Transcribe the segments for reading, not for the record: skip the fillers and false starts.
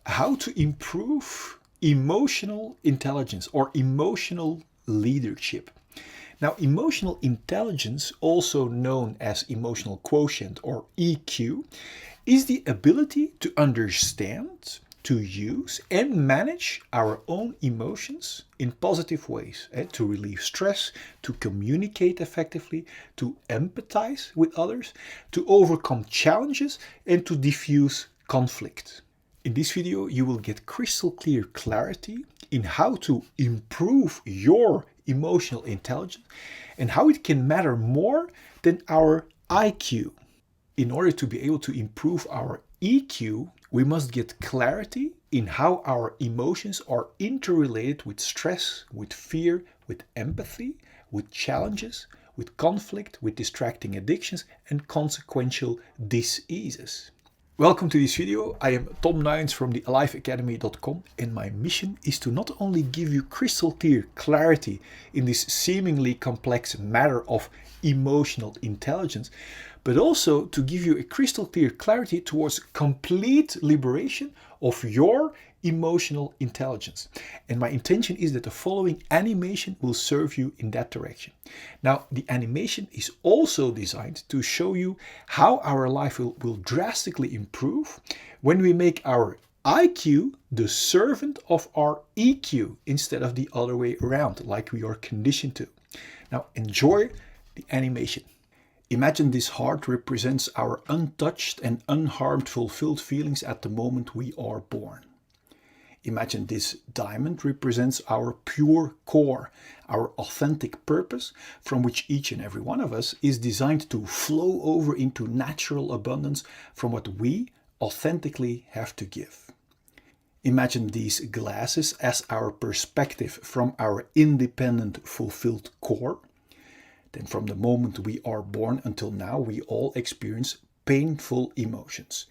how to improve emotional intelligence or emotional leadership. Now, emotional intelligence, also known as emotional quotient or EQ, is the ability to understand, to use and manage our own emotions in positive ways, to relieve stress, to communicate effectively, to empathize with others, to overcome challenges and to diffuse conflict. In this video, you will get crystal clear clarity in how to improve your emotional intelligence and how it can matter more than our IQ. In order to be able to improve our EQ, we must get clarity in how our emotions are interrelated with stress, with fear, with empathy, with challenges, with conflict, with distracting addictions, and consequential diseases. Welcome to this video. I am Tom Nuyens from the aliveacademy.com, and my mission is to not only give you crystal clear clarity in this seemingly complex matter of emotional intelligence, but also to give you a crystal clear clarity towards complete liberation of your emotional intelligence. And my intention is that the following animation will serve you in that direction. Now, the animation is also designed to show you how our life will drastically improve when we make our IQ the servant of our EQ instead of the other way around, like we are conditioned to. Now, enjoy the animation. Imagine this heart represents our untouched and unharmed fulfilled feelings at the moment we are born. Imagine this diamond represents our pure core, our authentic purpose from which each and every one of us is designed to flow over into natural abundance from what we authentically have to give. Imagine these glasses as our perspective from our independent, fulfilled core. Then from the moment we are born until now, we all experience painful emotions.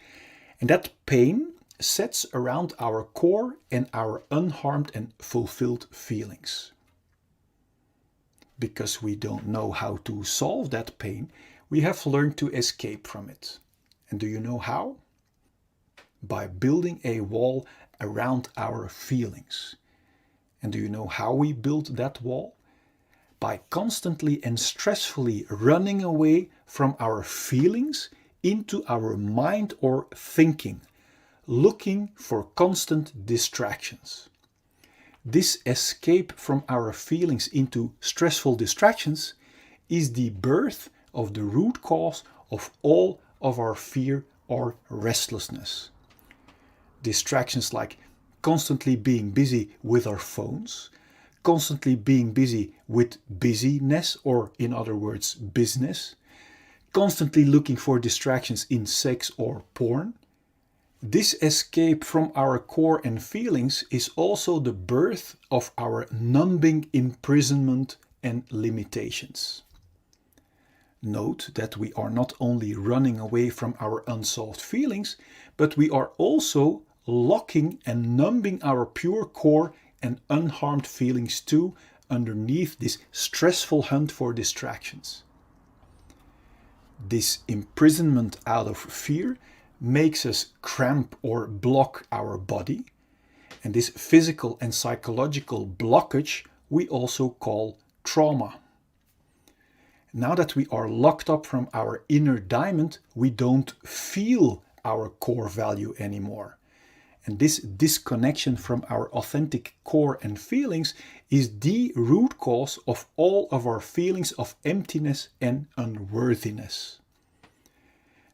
And that pain sets around our core and our unharmed and fulfilled feelings. Because we don't know how to solve that pain, we have learned to escape from it. And do you know how? By building a wall around our feelings. And do you know how we build that wall? By constantly and stressfully running away from our feelings into our mind or thinking, looking for constant distractions. This escape from our feelings into stressful distractions is the birth of the root cause of all of our fear or restlessness. Distractions like constantly being busy with our phones, constantly being busy with busyness, or in other words, business, constantly looking for distractions in sex or porn. This escape from our core and feelings is also the birth of our numbing imprisonment and limitations. Note that we are not only running away from our unsolved feelings, but we are also locking and numbing our pure core and unharmed feelings too underneath this stressful hunt for distractions. This imprisonment out of fear makes us cramp or block our body, and this physical and psychological blockage we also call trauma. Now that we are locked up from our inner diamond, we don't feel our core value anymore. And this disconnection from our authentic core and feelings is the root cause of all of our feelings of emptiness and unworthiness.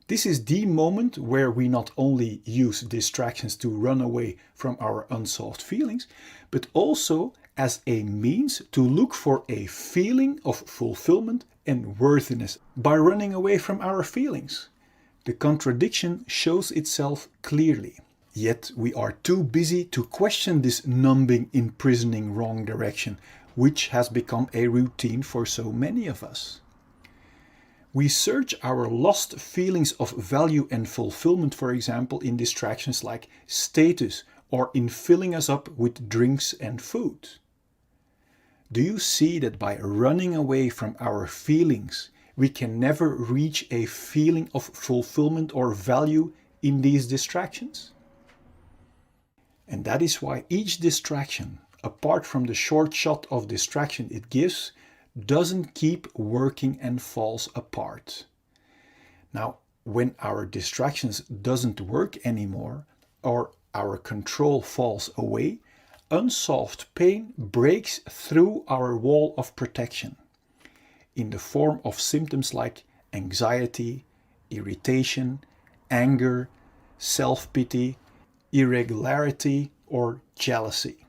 This is the moment where we not only use distractions to run away from our unsolved feelings, but also as a means to look for a feeling of fulfillment and worthiness by running away from our feelings. The contradiction shows itself clearly. Yet we are too busy to question this numbing, imprisoning wrong direction, which has become a routine for so many of us. We search our lost feelings of value and fulfillment, for example, in distractions like status or in filling us up with drinks and food. Do you see that by running away from our feelings, we can never reach a feeling of fulfillment or value in these distractions? And that is why each distraction, apart from the short shot of distraction it gives, doesn't keep working and falls apart. Now, when our distractions doesn't work anymore, or our control falls away, unsolved pain breaks through our wall of protection in the form of symptoms like anxiety, irritation, anger, self-pity, irregularity, or jealousy.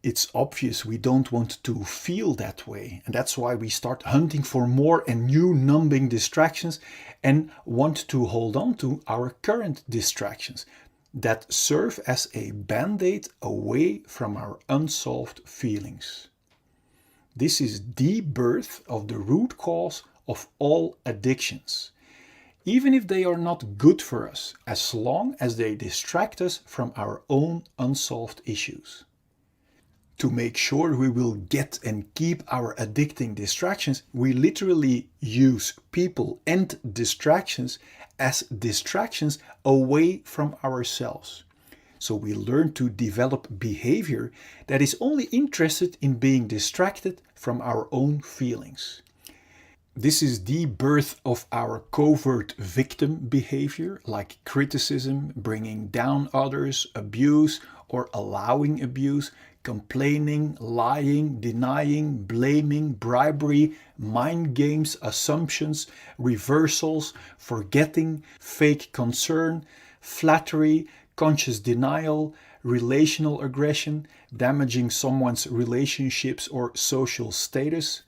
It's obvious we don't want to feel that way, and that's why we start hunting for more and new numbing distractions and want to hold on to our current distractions that serve as a band-aid away from our unsolved feelings. This is the birth of the root cause of all addictions, even if they are not good for us, as long as they distract us from our own unsolved issues. To make sure we will get and keep our addicting distractions, we literally use people and distractions as distractions away from ourselves. So we learn to develop behavior that is only interested in being distracted from our own feelings. This is the birth of our covert victim behavior, like criticism, bringing down others, abuse or allowing abuse, complaining, lying, denying, blaming, bribery, mind games, assumptions, reversals, forgetting, fake concern, flattery, conscious denial, relational aggression, damaging someone's relationships or social status,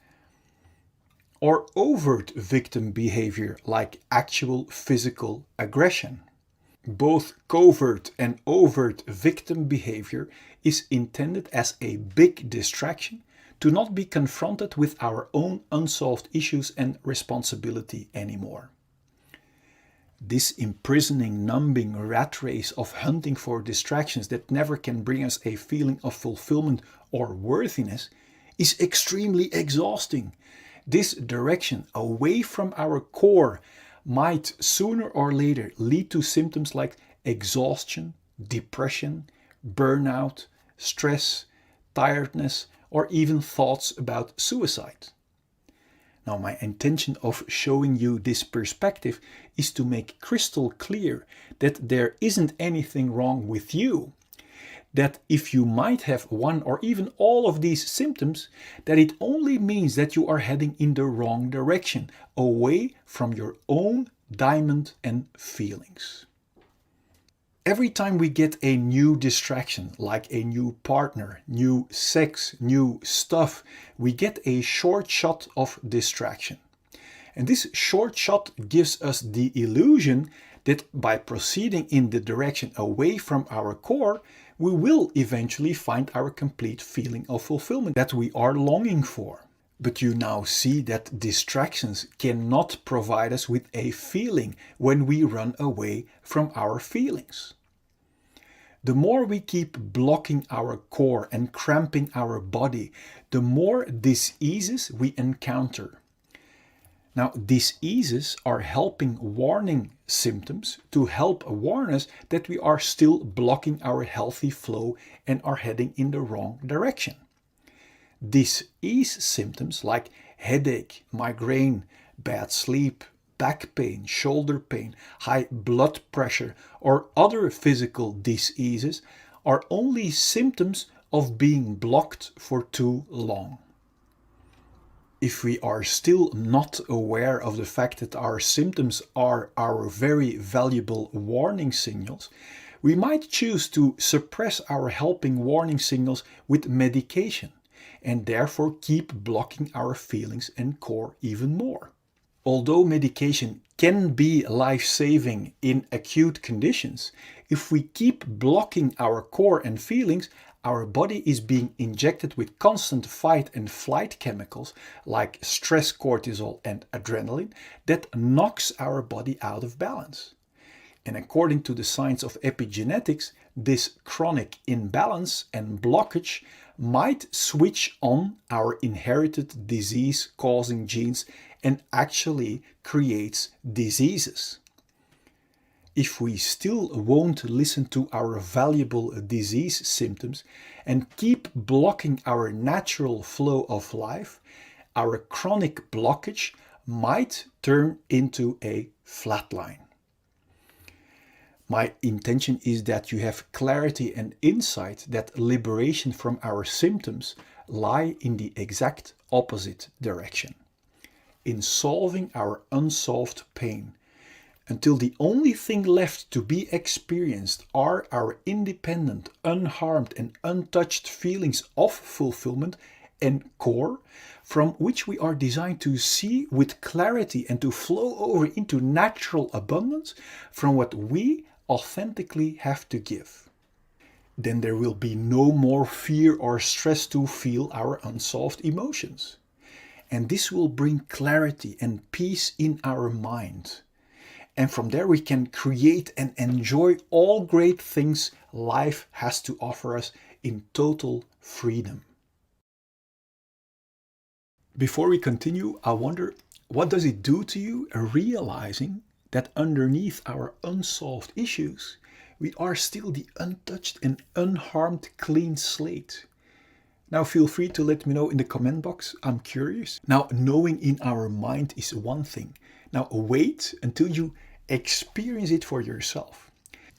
or overt victim behavior like actual physical aggression. Both covert and overt victim behavior is intended as a big distraction to not be confronted with our own unsolved issues and responsibility anymore. This imprisoning, numbing rat race of hunting for distractions that never can bring us a feeling of fulfillment or worthiness is extremely exhausting. This direction away from our core might sooner or later lead to symptoms like exhaustion, depression, burnout, stress, tiredness, or even thoughts about suicide. Now, my intention of showing you this perspective is to make crystal clear that there isn't anything wrong with you. That if you might have one or even all of these symptoms, that it only means that you are heading in the wrong direction, away from your own diamond and feelings. Every time we get a new distraction, like a new partner, new sex, new stuff, we get a short shot of distraction. And this short shot gives us the illusion that by proceeding in the direction away from our core, we will eventually find our complete feeling of fulfillment that we are longing for. But you now see that distractions cannot provide us with a feeling when we run away from our feelings. The more we keep blocking our core and cramping our body, the more diseases we encounter. Now, diseases are helping warning symptoms to help warn us that we are still blocking our healthy flow and are heading in the wrong direction. Disease symptoms like headache, migraine, bad sleep, back pain, shoulder pain, high blood pressure, or other physical diseases are only symptoms of being blocked for too long. If we are still not aware of the fact that our symptoms are our very valuable warning signals, we might choose to suppress our helping warning signals with medication and therefore keep blocking our feelings and core even more. Although medication can be life-saving in acute conditions, if we keep blocking our core and feelings, our body is being injected with constant fight and flight chemicals like stress cortisol and adrenaline that knocks our body out of balance. And according to the science of epigenetics, this chronic imbalance and blockage might switch on our inherited disease-causing genes and actually creates diseases. if we still won't listen to our valuable disease symptoms and keep blocking our natural flow of life, our chronic blockage might turn into a flatline. My intention is that you have clarity and insight that liberation from our symptoms lie in the exact opposite direction, in solving our unsolved pain, until the only thing left to be experienced are our independent, unharmed and untouched feelings of fulfillment and core, from which we are designed to see with clarity and to flow over into natural abundance from what we authentically have to give. Then there will be no more fear or stress to feel our unsolved emotions. And this will bring clarity and peace in our mind. And from there we can create and enjoy all great things life has to offer us in total freedom. Before we continue, I wonder, what does it do to you realizing that underneath our unsolved issues, we are still the untouched and unharmed clean slate? Now feel free to let me know in the comment box. I'm curious. Now, knowing in our mind is one thing. Now wait until you experience it for yourself.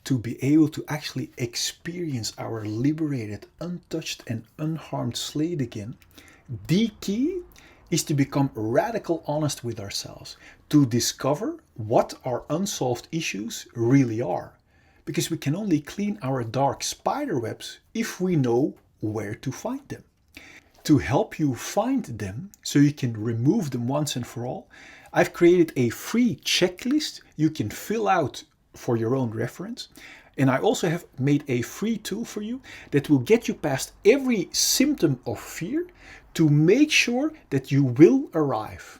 To be able to actually experience our liberated, untouched and unharmed slate again, the key is to become radical honest with ourselves, to discover what our unsolved issues really are. Because we can only clean our dark spider webs if we know where to find them. To help you find them, so you can remove them once and for all, I've created a free checklist you can fill out for your own reference. And I also have made a free tool for you that will get you past every symptom of fear to make sure that you will arrive.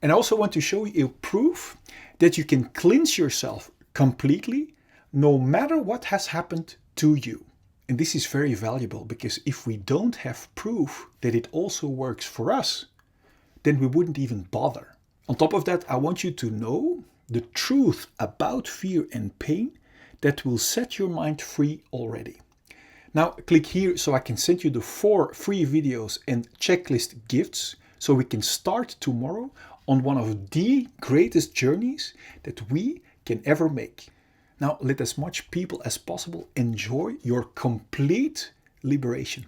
And I also want to show you a proof that you can cleanse yourself completely no matter what has happened to you. And this is very valuable because if we don't have proof that it also works for us, then we wouldn't even bother. On top of that, I want you to know the truth about fear and pain that will set your mind free already. Now click here so I can send you the 4 free videos and checklist gifts so we can start tomorrow on one of the greatest journeys that we can ever make. Now let as much people as possible enjoy your complete liberation.